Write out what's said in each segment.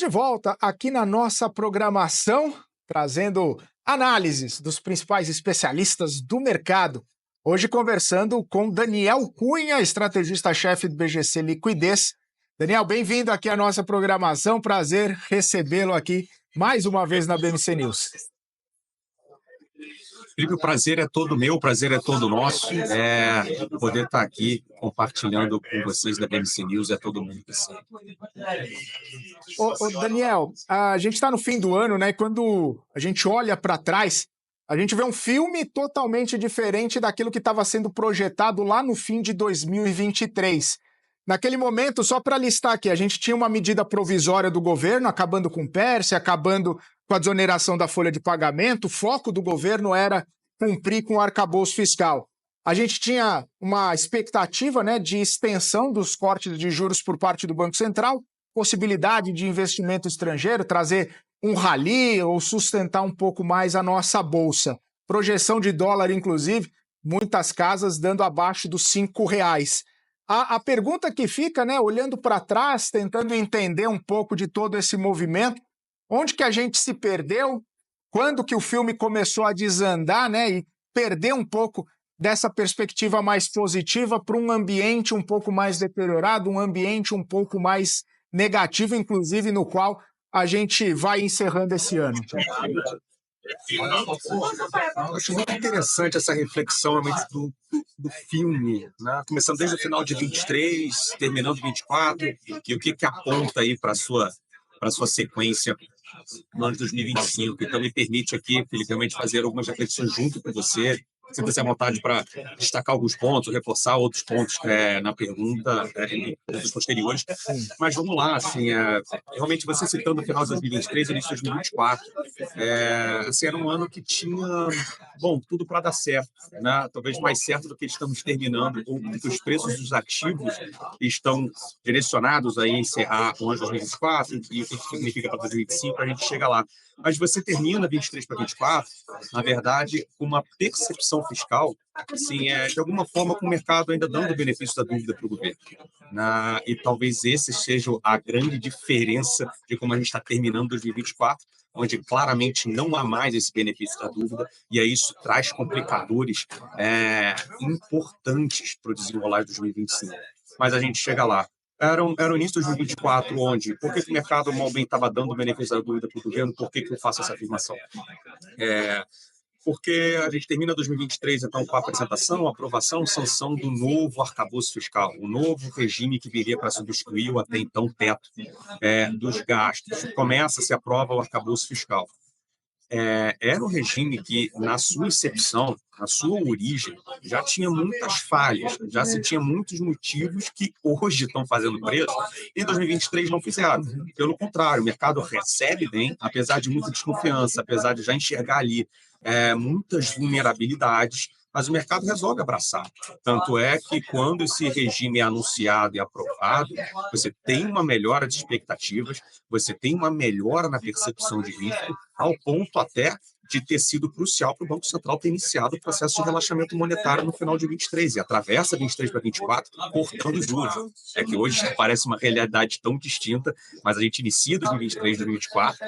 de volta aqui na nossa programação, trazendo análises dos principais especialistas do mercado. Hoje conversando com Daniel Cunha, estrategista-chefe do BGC Liquidez. Daniel, bem-vindo aqui à nossa programação. Prazer recebê-lo aqui mais uma vez na BMC News. Felipe, o prazer é todo meu, o prazer é todo nosso. Poder estar aqui compartilhando com vocês da BMC News, é todo mundo que sabe. Ô, Daniel, a gente está no fim do ano, né? Quando a gente olha para trás, a gente vê um filme totalmente diferente daquilo que estava sendo projetado lá no fim de 2023. Naquele momento, só para listar aqui, a gente tinha uma medida provisória do governo, acabando com o PERSE, acabando com a desoneração da folha de pagamento. O foco do governo era cumprir com o arcabouço fiscal. A gente tinha uma expectativa, né, de extensão dos cortes de juros por parte do Banco Central, possibilidade de investimento estrangeiro, trazer um rally ou sustentar um pouco mais a nossa bolsa. Projeção de dólar, inclusive, muitas casas dando abaixo dos R$ 5. A pergunta que fica, né, olhando para trás, tentando entender um pouco de todo esse movimento, onde que a gente se perdeu, quando que o filme começou a desandar, né, e perder um pouco dessa perspectiva mais positiva para um ambiente um pouco mais deteriorado, um ambiente um pouco mais negativo, inclusive no qual a gente vai encerrando esse ano. Eu acho muito interessante essa reflexão realmente do filme, né? Começando desde o final de 23, terminando em 24, e o que aponta aí para a sua sequência no ano de 2025. Então, me permite aqui, Felipe, realmente fazer algumas reflexões junto com você. Sinta-se à vontade para destacar alguns pontos, reforçar outros pontos na pergunta, em pontos posteriores. Mas vamos lá, assim, realmente você citando o final de 2023 e início de 2024, assim, era um ano que tinha, bom, tudo para dar certo, né? Talvez mais certo do que estamos terminando, ou que os preços dos ativos estão direcionados a encerrar o ano de 2024, e o que significa para 2025, a gente chega lá. Mas você termina 23 para 24, na verdade, com uma percepção fiscal, assim, de alguma forma, com o mercado ainda dando o benefício da dúvida para o governo. E talvez esse seja a grande diferença de como a gente está terminando 2024, onde claramente não há mais esse benefício da dúvida, e aí isso traz complicadores importantes para o desenrolar de 2025. Mas a gente chega lá. Era o início de 2024, onde, por que o mercado mal bem estava dando o benefício da dúvida para o governo, por que eu faço essa afirmação? Porque a gente termina 2023, então, com a apresentação, aprovação, sanção do novo arcabouço fiscal, o novo regime que viria para substituir o até então teto dos gastos. Começa, se aprova o arcabouço fiscal. Era um regime que, na sua incepção, na sua origem, já tinha muitas falhas, já se tinha muitos motivos que hoje estão fazendo preço e em 2023 não fizeram. Pelo contrário, o mercado recebe bem, apesar de muita desconfiança, apesar de já enxergar ali muitas vulnerabilidades, mas o mercado resolve abraçar. Tanto é que, quando esse regime é anunciado e aprovado, você tem uma melhora de expectativas, você tem uma melhora na percepção de risco, ao ponto até de ter sido crucial para o Banco Central ter iniciado o processo de relaxamento monetário no final de 23 e atravessa 23 para 24, cortando os juros. É que hoje parece uma realidade tão distinta, mas a gente inicia 2023, 2024,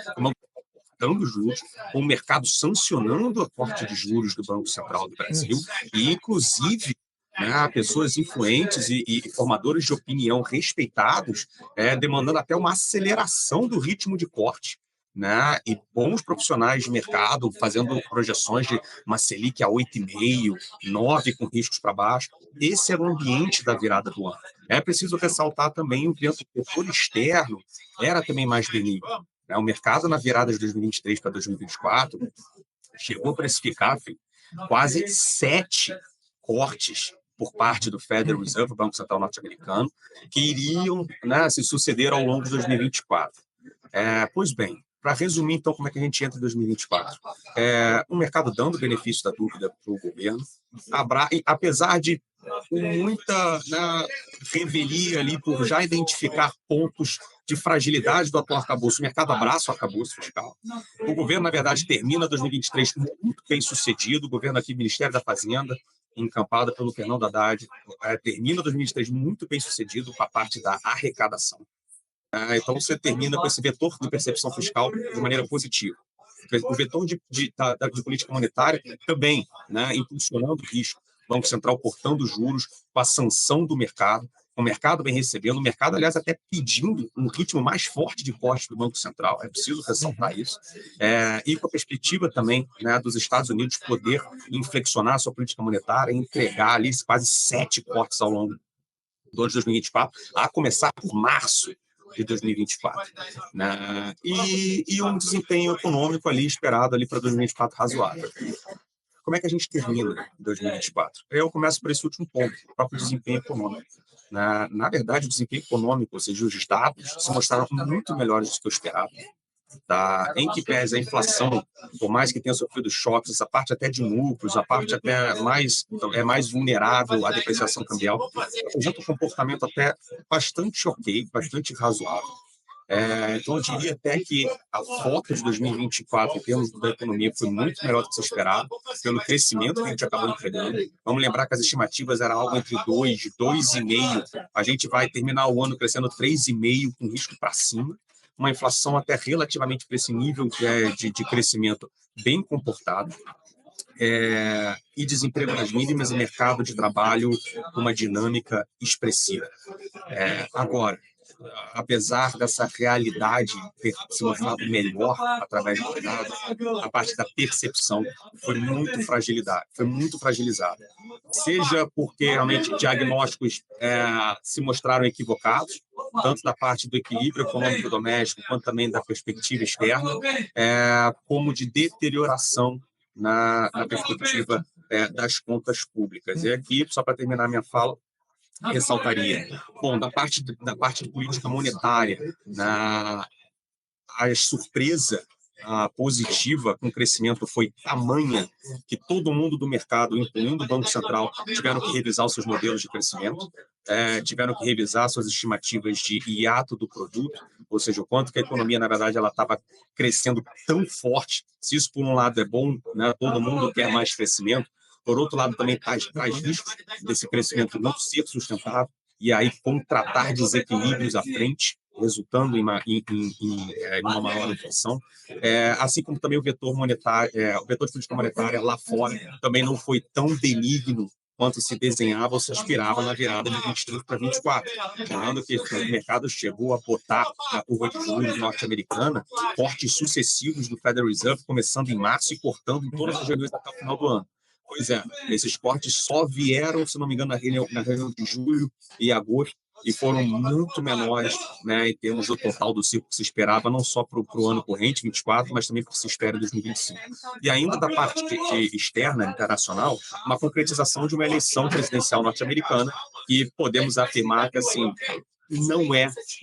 cortando juros, com o mercado sancionando a corte de juros do Banco Central do Brasil e, inclusive, pessoas influentes e formadores de opinião respeitados, demandando até uma aceleração do ritmo de corte. E bons profissionais de mercado fazendo projeções de uma Selic a 8,5, 9 com riscos para baixo. Esse era o ambiente da virada do ano. É preciso ressaltar também o vento externo era também mais benigno. O mercado, na virada de 2023 para 2024, chegou a precificar quase 7 cortes por parte do Federal Reserve, o Banco Central norte-americano, que iriam se suceder ao longo de 2024. Pois bem, para resumir, então, como é que a gente entra em 2024? O mercado dando benefício da dúvida para o governo, apesar de muita revelia ali por já identificar pontos de fragilidade do atual arcabouço. O mercado abraça o arcabouço fiscal. O governo, na verdade, termina 2023 muito bem sucedido. O governo aqui, Ministério da Fazenda, encampado pelo Fernando Haddad, termina 2023 muito bem sucedido com a parte da arrecadação. Então, você termina com esse vetor de percepção fiscal de maneira positiva. O vetor de política monetária também, né, impulsionando o risco, o Banco Central cortando juros, com a sanção do mercado, o mercado vem recebendo, o mercado, aliás, até pedindo um ritmo mais forte de corte do Banco Central, é preciso ressaltar isso, e com a perspectiva também, né, dos Estados Unidos poder inflexionar a sua política monetária e entregar ali quase 7 cortes ao longo do ano de 2024, a começar por março de 2024, né? E um desempenho econômico ali esperado ali para 2024 razoável. Como é que a gente termina 2024? Eu começo por esse último ponto, o próprio desempenho econômico. Na verdade, o desempenho econômico, ou seja, os dados, se mostraram muito melhores do que eu esperava. Tá? Em que pese a inflação, por mais que tenha sofrido choques, essa parte até de núcleos, a parte até mais vulnerável à depreciação cambial, apresenta um comportamento até bastante ok, bastante razoável. Então, eu diria até que a foto de 2024, em termos da economia, foi muito melhor do que se esperava, pelo crescimento que a gente acabou entregando. Vamos lembrar que as estimativas eram algo entre 2 e 2,5. A gente vai terminar o ano crescendo 3,5, com risco para cima. Uma inflação até relativamente para esse nível de crescimento bem comportado. E desemprego nas mínimas e mercado de trabalho com uma dinâmica expressiva. Agora, apesar dessa realidade ter se mostrado melhor através do mercado, a parte da percepção foi muito fragilizada. Seja porque realmente diagnósticos se mostraram equivocados, tanto da parte do equilíbrio econômico doméstico, quanto também da perspectiva externa, como de deterioração na perspectiva das contas públicas. E aqui, só para terminar minha fala, ressaltaria, bom, da parte de política monetária, a surpresa positiva com o crescimento foi tamanha que todo mundo do mercado, incluindo o Banco Central, tiveram que revisar os seus modelos de crescimento, tiveram que revisar suas estimativas de hiato do produto, ou seja, o quanto que a economia, na verdade, ela estava crescendo tão forte. Se isso, por um lado, é bom, né, todo mundo quer mais crescimento, por outro lado, também traz riscos desse crescimento não ser sustentável, e aí contratar desequilíbrios à frente, resultando em uma maior inflação, assim como também o vetor monetário, o vetor de política monetária lá fora também não foi tão benigno quanto se desenhava ou se aspirava na virada de 23 para 24. Lembrando que o mercado chegou a botar na curva de juros norte-americana cortes sucessivos do Federal Reserve, começando em março e cortando em todas as reuniões até o final do ano. Pois esses cortes só vieram, se não me engano, na reunião de julho e agosto, e foram muito menores, né, em termos do total do ciclo que se esperava, não só para o ano corrente, 24, mas também para o que se espera em 2025. E ainda da parte externa, internacional, uma concretização de uma eleição presidencial norte-americana, que podemos afirmar que, assim, não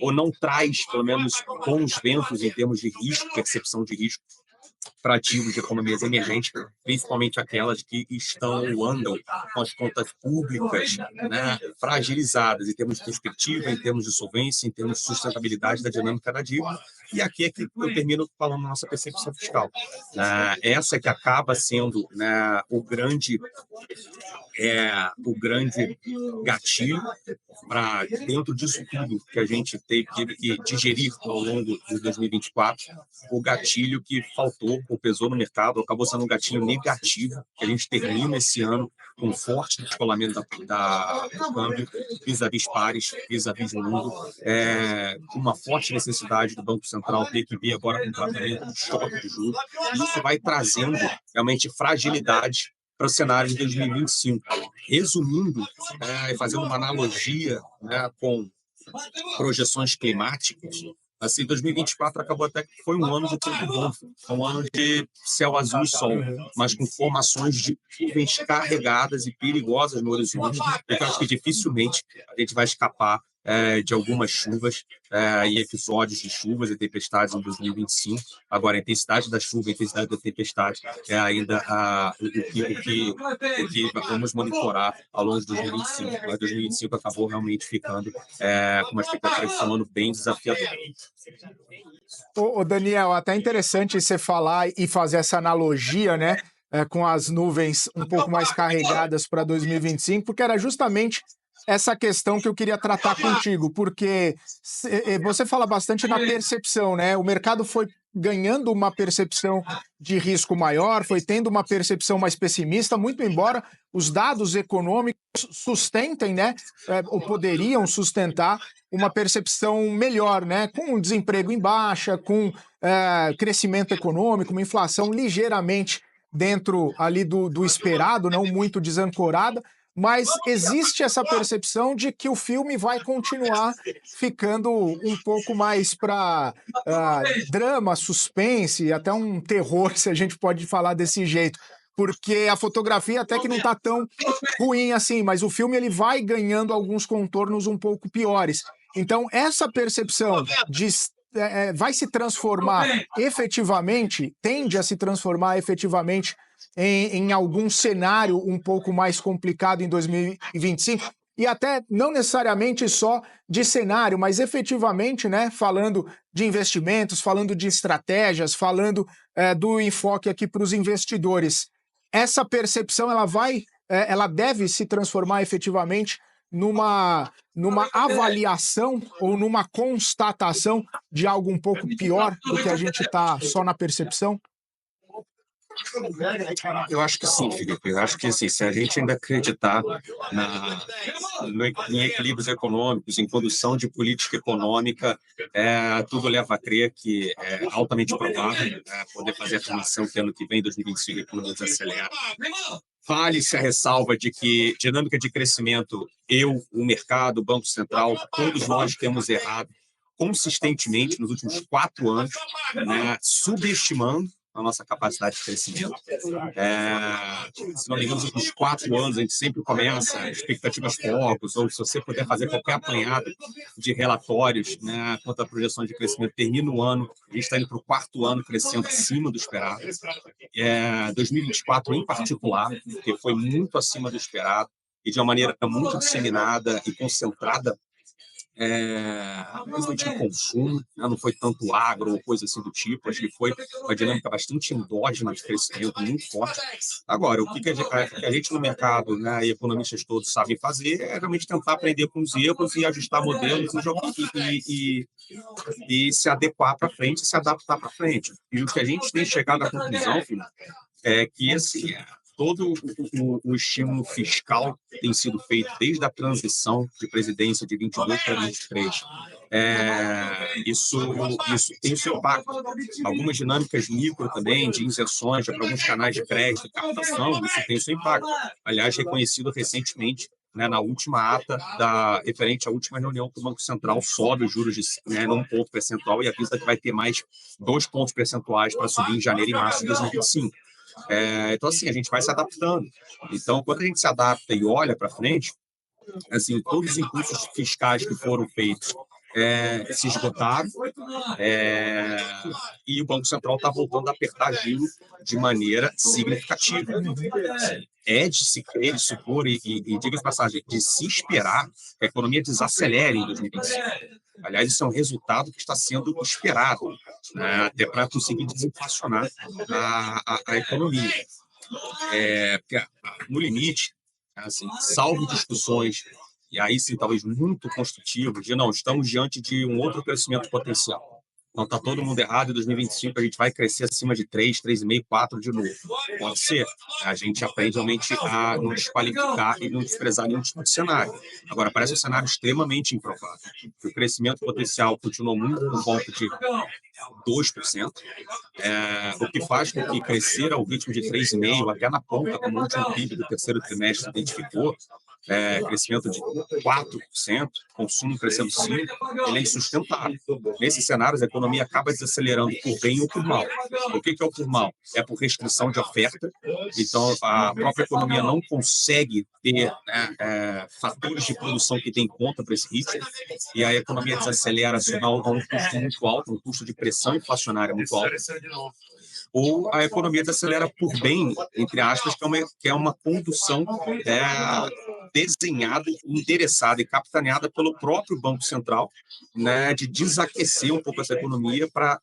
ou não traz, pelo menos, bons ventos em termos de risco, percepção de risco, para ativos de economias emergentes, principalmente aquelas que andam com as contas públicas, né, fragilizadas em termos de perspectiva, em termos de solvência, em termos de sustentabilidade da dinâmica da dívida. E aqui é que eu termino falando da nossa percepção fiscal. Essa que acaba sendo, né, o grande gatilho para, dentro disso tudo que a gente teve que digerir ao longo de 2024, o gatilho que faltou ou pesou no mercado, acabou sendo um gatilho negativo, que a gente termina esse ano com forte descolamento do câmbio vis-à-vis pares, vis-à-vis mundo, com uma forte necessidade do Banco Central ter que vir agora com um tratamento de choque de juros. Isso vai trazendo realmente fragilidade para o cenário de 2025. Resumindo, e fazendo uma analogia, né, com projeções climáticas, assim, 2024 acabou até que foi um ano de tempo bom, um ano de céu azul e sol, mas com formações de nuvens carregadas e perigosas no horizonte. Eu acho que dificilmente a gente vai escapar de algumas chuvas e episódios de chuvas e tempestades em 2025. Agora, a intensidade da chuva e a intensidade da tempestade é ainda o que vamos monitorar ao longo de 2025. Mas 2025 acabou realmente ficando com uma expectativa de ser um ano bem desafiador. Ô, Daniel, até interessante você falar e fazer essa analogia, né, com as nuvens um pouco mais carregadas para 2025, porque era justamente essa questão que eu queria tratar contigo, porque você fala bastante na percepção, né? O mercado foi ganhando uma percepção de risco maior, foi tendo uma percepção mais pessimista, muito embora os dados econômicos sustentem, né? Ou poderiam sustentar uma percepção melhor, né? Com o desemprego em baixa, com crescimento econômico, uma inflação ligeiramente dentro ali do esperado, não muito desancorada, mas existe essa percepção de que o filme vai continuar ficando um pouco mais para drama, suspense, até um terror, se a gente pode falar desse jeito. Porque a fotografia até que não está tão ruim assim, mas o filme ele vai ganhando alguns contornos um pouco piores. Então, essa percepção de vai se transformar efetivamente, tende a se transformar efetivamente em algum cenário um pouco mais complicado em 2025, e até não necessariamente só de cenário, mas efetivamente, né, falando de investimentos, falando de estratégias, falando do enfoque aqui para os investidores. Essa percepção ela deve se transformar efetivamente numa avaliação ou numa constatação de algo um pouco pior do que a gente está só na percepção? Eu acho que sim, Felipe. Eu acho que assim, se a gente ainda acreditar em equilíbrios econômicos, em condução de política econômica, tudo leva a crer que é altamente provável poder fazer a afirmação que ano que vem, 2025, a economia desacelera. Vale-se a ressalva de que dinâmica de crescimento, o mercado, o Banco Central, todos nós temos errado consistentemente nos últimos 4 anos, né, subestimando a nossa capacidade de crescimento. Se não me engano, nos últimos 4 anos, a gente sempre começa expectativas focos, ou se você puder fazer qualquer apanhado de relatórios, né, quanto à projeção de crescimento, termina o ano, a gente está indo para o 4º ano crescendo acima do esperado. 2024 em particular, que foi muito acima do esperado, e de uma maneira muito disseminada e concentrada, principalmente no consumo, né? Não foi tanto agro ou coisa assim do tipo, acho que foi uma dinâmica bastante endógena de crescimento, muito forte. Agora, o que a gente no mercado, né, e economistas todos sabem fazer é realmente tentar aprender com os erros e ajustar modelos e se adequar para frente, se adaptar para frente. E o que a gente tem chegado à conclusão, filho, é que assim, todo o estímulo fiscal tem sido feito desde a transição de presidência de 22 para 23. Isso tem o seu impacto. Algumas dinâmicas micro também, de isenções para alguns canais de crédito e captação, isso tem o seu impacto. Aliás, reconhecido recentemente, né, na última ata referente à última reunião que o Banco Central sobe os juros de 1 ponto percentual e avisa que vai ter mais 2 pontos percentuais para subir em janeiro e março de 2025. Então, assim, a gente vai se adaptando. Então, quando a gente se adapta e olha para frente, assim, todos os impulsos fiscais que foram feitos se esgotaram, e o Banco Central está voltando a apertar giro de maneira significativa. É de se crer, de supor e diga de passagem, de se esperar que a economia desacelere em 2025. Aliás, isso é um resultado que está sendo esperado, né, até para conseguir desinflacionar a economia. Porque, no limite, assim, salvo discussões, e aí sim, talvez muito construtivo, de não, estamos diante de um outro crescimento potencial. Não está todo mundo errado, em 2025 a gente vai crescer acima de 3, 3,5, 4 de novo. Pode ser. A gente aprende realmente a não desqualificar e não desprezar nenhum tipo de cenário. Agora, parece um cenário extremamente improvável. O crescimento potencial continuou muito por volta de 2%, o que faz com que crescer ao ritmo de 3,5%, até na ponta, como o último PIB do terceiro trimestre identificou, crescimento de 4%, consumo crescendo 5%, ele é insustentável. Nesses cenários, a economia acaba desacelerando por bem ou por mal. O que é o por mal? É por restrição de oferta. Então, a própria economia não consegue ter fatores de produção que deem conta para esse ritmo, e a economia desacelera a um custo muito alto, um custo de pressão inflacionária muito alto, ou a economia desacelera por bem, entre aspas, que é uma condução desenhada, endereçada e capitaneada pelo próprio Banco Central, né, de desaquecer um pouco essa economia para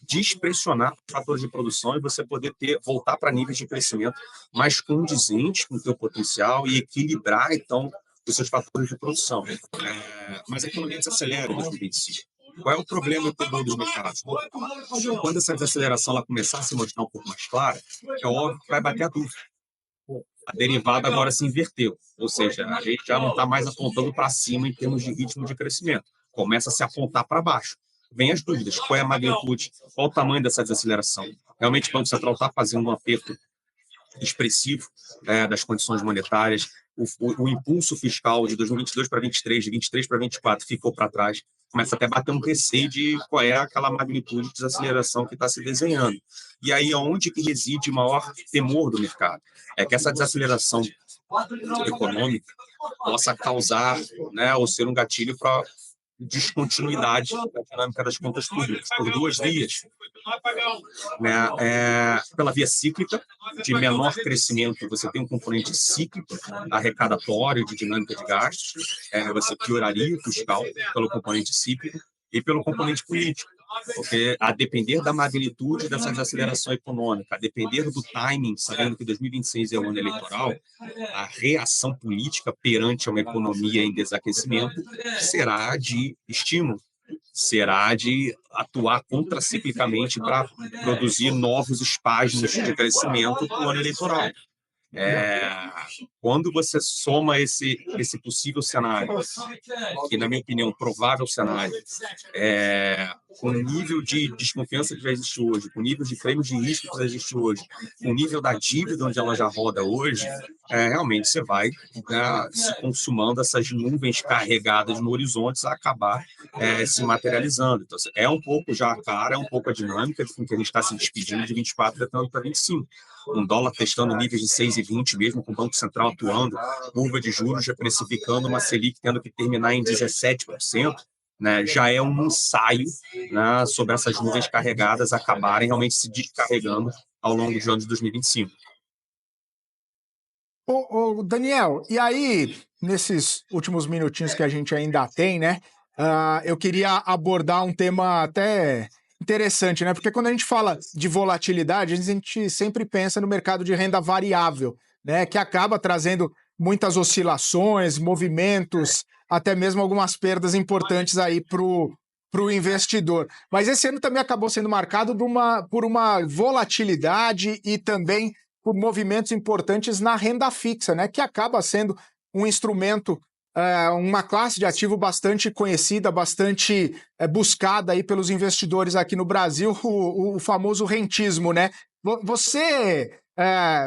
despressionar fatores de produção e você poder voltar para níveis de crescimento mais condizentes com o seu potencial e equilibrar, então, dos seus fatores de produção. Mas a economia desacelera em 2025. Qual é o problema que tem dos mercados? Quando essa desaceleração ela começar a se mostrar um pouco mais clara, é óbvio que vai bater a dúvida. A derivada agora se inverteu, ou seja, a gente já não está mais apontando para cima em termos de ritmo de crescimento, começa a se apontar para baixo. Vem as dúvidas, qual é a magnitude, qual o tamanho dessa desaceleração? Realmente o Banco Central está fazendo um aperto expressivo das condições monetárias, o impulso fiscal de 2022 para 2023, de 2023 para 2024 ficou para trás, começa até a bater um receio de qual é aquela magnitude de desaceleração que está se desenhando. E aí, onde que reside o maior temor do mercado? É que essa desaceleração econômica possa causar, né, ou ser um gatilho para descontinuidade da dinâmica das contas públicas, por duas vias. Pela via cíclica, de menor crescimento, você tem um componente cíclico, arrecadatório, de dinâmica de gastos, você pioraria o fiscal pelo componente cíclico e pelo componente político. Porque, a depender da magnitude dessa desaceleração econômica, a depender do timing, sabendo que 2026 é o ano eleitoral, a reação política perante uma economia em desaquecimento será de estímulo, será de atuar contraciclicamente para produzir novos espasmos de crescimento para o ano eleitoral. Quando você soma esse possível cenário, que na minha opinião provável cenário, com o nível de desconfiança que já existe hoje, com o nível de prêmios de risco que já existe hoje, com o nível da dívida onde ela já roda hoje, realmente você vai se consumando essas nuvens carregadas no horizonte a acabar se materializando. Então, é um pouco já a cara, é um pouco a dinâmica com que a gente está se despedindo de 24 e para 25. Um dólar testando níveis de 6,20 mesmo, com o Banco Central atuando, curva de juros já precificando uma Selic tendo que terminar em 17%, né, já é um ensaio, né, sobre essas nuvens carregadas acabarem realmente se descarregando ao longo do ano de 2025. Ô, Daniel, e aí, nesses últimos minutinhos que a gente ainda tem, né, eu queria abordar um tema até interessante, né, porque quando a gente fala de volatilidade, a gente sempre pensa no mercado de renda variável, né, que acaba trazendo muitas oscilações, movimentos, até mesmo algumas perdas importantes aí para o investidor. Mas esse ano também acabou sendo marcado por uma volatilidade e também por movimentos importantes na renda fixa, né, que acaba sendo um instrumento, uma classe de ativo bastante conhecida, bastante buscada aí pelos investidores aqui no Brasil, o famoso rentismo, né? Você,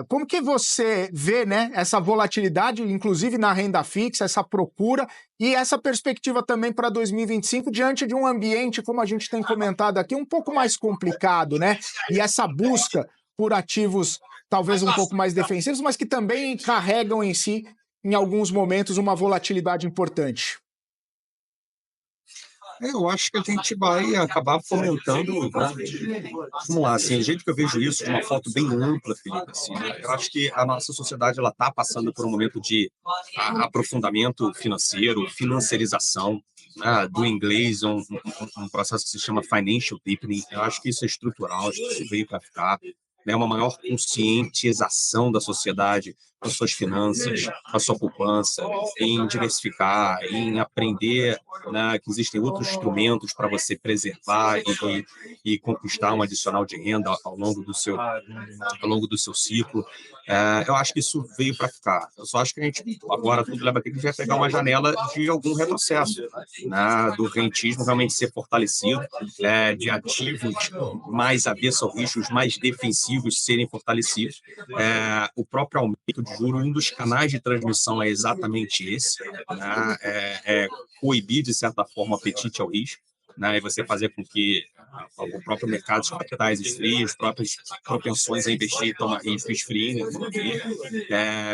como que você vê, né, essa volatilidade, inclusive na renda fixa, essa procura e essa perspectiva também para 2025 diante de um ambiente, como a gente tem comentado aqui, um pouco mais complicado, né? E essa busca por ativos talvez um pouco mais defensivos, mas que também carregam em si, em alguns momentos, uma volatilidade importante. Eu acho que a gente vai acabar fomentando. Vamos lá, assim, a gente que eu vejo isso de uma foto bem ampla, Felipe. Assim, né? Eu acho que a nossa sociedade ela está passando por um momento de aprofundamento financeiro, financiarização, né? Do inglês, um processo que se chama financial deepening. Eu acho que isso é estrutural, acho que isso veio para ficar. Né, uma maior conscientização da sociedade com as suas finanças, com a sua poupança, em diversificar, em aprender, né, que existem outros instrumentos para você preservar e conquistar um adicional de renda ao longo do seu ciclo. Eu acho que isso veio para ficar. Eu só acho que a gente, agora, tudo leva a que a gente vai pegar uma janela de algum retrocesso, né, do rentismo realmente ser fortalecido, de ativos mais avessos ao risco, os mais defensivos serem fortalecidos. O próprio aumento de juros, um dos canais de transmissão é exatamente esse, né, coibir, de certa forma, o apetite ao risco, né, e você fazer com que o próprio mercado de capitais esfrie, as próprias propensões a investir e tomar risco esfriem.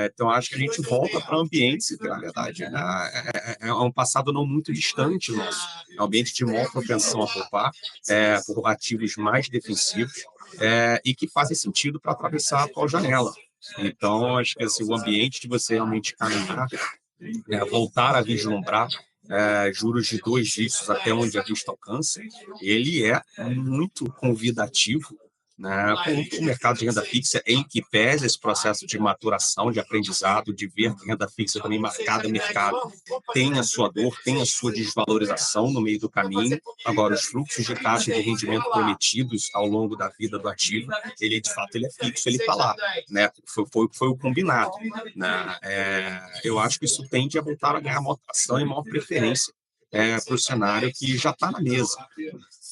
Então, acho que a gente volta para ambientes que, na verdade, né, é um passado não muito distante nosso. É um ambiente de maior propensão a poupar, por ativos mais defensivos, e que fazem sentido para atravessar a atual janela. Então, acho que assim, o ambiente de você realmente caminhar, voltar a vislumbrar juros de 2 dígitos até onde a vista alcança, ele é muito convidativo né, com o mercado de renda fixa, em que pese esse processo de maturação, de aprendizado, de ver que renda fixa também, cada mercado tem a sua dor, tem a sua desvalorização no meio do caminho. Agora, os fluxos de taxa de rendimento prometidos ao longo da vida do ativo, ele de fato ele é fixo, ele está lá, né? Foi o combinado, né? Eu acho que isso tende a voltar a ganhar maior atração e maior preferência para o cenário que já está na mesa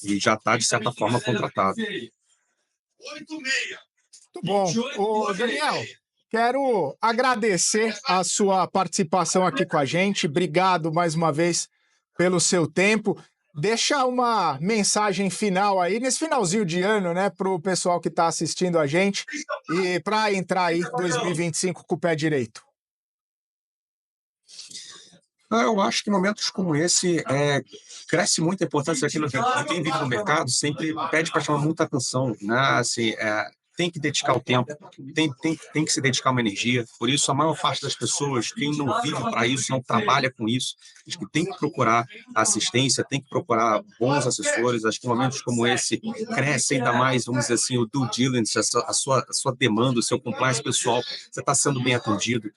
e já está, de certa forma, contratado. Muito bom. Ô, Daniel, quero agradecer a sua participação aqui com a gente. Obrigado mais uma vez pelo seu tempo. Deixa uma mensagem final aí, nesse finalzinho de ano, né, para o pessoal que está assistindo a gente e para entrar aí 2025 com o pé direito. Eu acho que momentos como esse cresce muito a importância daquilo que quem vive no mercado sempre pede para chamar muita atenção, né? Assim, tem que dedicar o tempo, tem que se dedicar uma energia. Por isso, a maior parte das pessoas, quem não vive para isso, não trabalha com isso, acho que tem que procurar assistência, tem que procurar bons assessores. Acho que momentos como esse cresce ainda mais, vamos dizer assim, o due diligence, a sua demanda, o seu compliance pessoal, você está sendo bem atendido.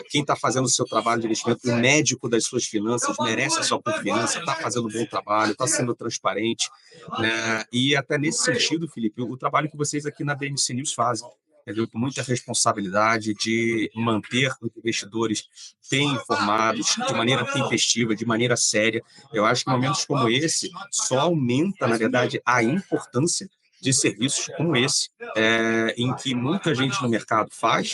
Quem está fazendo o seu trabalho de investimento, o médico das suas finanças, merece a sua confiança, está fazendo um bom trabalho, está sendo transparente, né? E até nesse sentido, Felipe, o trabalho que vocês aqui na BMC News fazem, entendeu? Com muita responsabilidade de manter os investidores bem informados, de maneira tempestiva, de maneira séria. Eu acho que momentos como esse só aumenta, na verdade, a importância de serviços como esse, em que muita gente no mercado faz,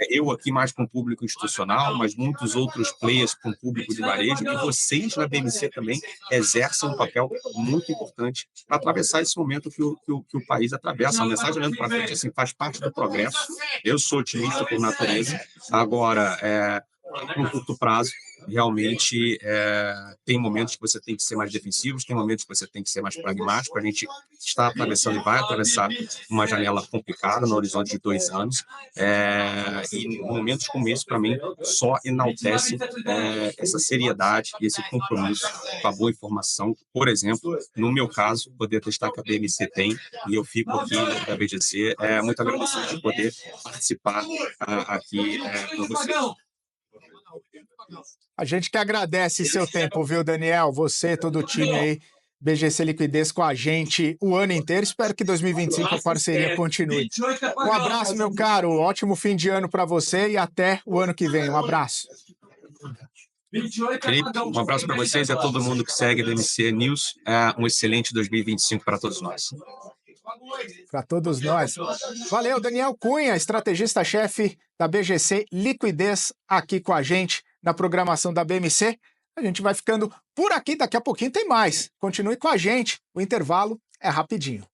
eu aqui mais para um público institucional, mas muitos outros players para um público de varejo, e vocês na BMC também exercem um papel muito importante para atravessar esse momento que o país atravessa. A mensagem olhando para frente assim, faz parte do progresso. Eu sou otimista por natureza. Agora, no curto prazo, realmente tem momentos que você tem que ser mais defensivos, tem momentos que você tem que ser mais pragmático. A gente está atravessando e vai atravessar uma janela complicada no horizonte de 2 anos, e momentos como esse, para mim, só enaltece essa seriedade e esse compromisso com a boa informação. Por exemplo, no meu caso, poder testar que a BMC tem, e eu fico aqui da BGC, muito agradecido de poder participar aqui com vocês. A gente que agradece seu tempo, viu, Daniel? Você, todo o time aí, BGC Liquidez com a gente o ano inteiro. Espero que 2025 a parceria continue. Um abraço, meu caro. Ótimo fim de ano para você e até o ano que vem. Um abraço. Felipe, um abraço para vocês e a todo mundo que segue a BMC News. Um excelente 2025 para todos nós. Para todos nós. Valeu, Daniel Cunha, estrategista-chefe da BGC Liquidez, aqui com a gente na programação da BMC. A gente vai ficando por aqui, daqui a pouquinho tem mais. Continue com a gente, o intervalo é rapidinho.